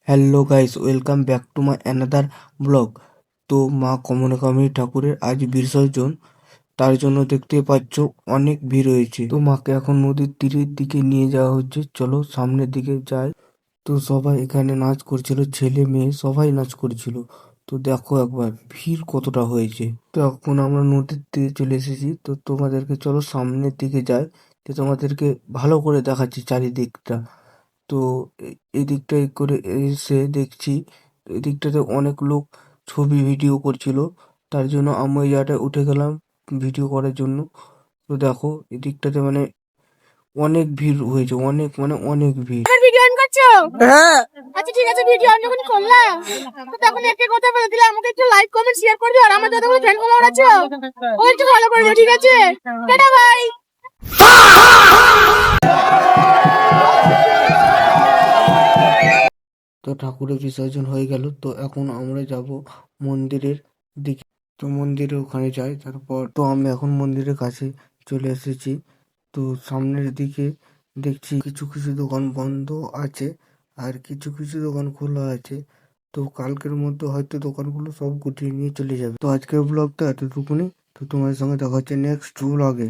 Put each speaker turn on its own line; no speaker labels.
Hello guys, welcome back to my another blog. তো মা কমলাকামিনী ঠাকুরের আজ বিসর্জন, তার জন্য দেখতে পাচ্ছ অনেক ভিড় হয়েছে। তো মাকে এখন নদীর তীরের দিকে নিয়ে যাওয়া হচ্ছে, চলো সামনের দিকে যাই। তো সবাই এখানে নাচ করছিল, ছেলে মেয়ে সবাই নাচ করছিল। তো দেখো একবার ভিড় কতটা হয়েছে। তো এখন আমরা নদীর দিকে চলে এসেছি, তো তোমাদেরকে চলো সামনের দিকে যাই, তো তোমাদেরকে ভালো করে দেখাচ্ছি চারিদিকটা। তো এদিকটায় করে এসে দেখছি এদিকটাতে অনেক লোক ছবি ভিডিও করছিল, তার জন্য আমি ওই জায়গাটায় উঠে গেলাম ভিডিও করার জন্য। তো দেখো এদিকটাতে মানে অনেক ভিড় হয়েছে, অনেক মানে অনেক ভিড়।
আমার ভিডিও অন করছো? হ্যাঁ। আচ্ছা ঠিক আছে, ভিডিও অন যখন করলাম তো তখন একটা কথা বলে দিলে আমাকে একটু লাইক কমেন্ট শেয়ার করবে, আর আমার যতগুলো ফ্রেন্ড ফলোয়ার আছে ও একটু ফলো করে দিও, ঠিক আছে? Tata bye.
তো ঠাকুরের বিসর্জন হয়ে গেল, তো এখন আমরা যাব মন্দিরের দিকে। তো মন্দিরের ওখানে যাই, তারপর তো আমি এখন মন্দিরের কাছে চলে এসেছি। তো সামনের দিকে দেখছি কিছু কিছু দোকান বন্ধ আছে, আর কিছু কিছু দোকান খোলা আছে। তো কালকের মধ্যে হয়তো দোকানগুলো সব গুটিয়ে নিয়ে চলে যাবে। তো আজকের ব্লগটা এতটুকুনি। তো তোমার সঙ্গে দেখা হচ্ছে নেক্সট ব্লগে।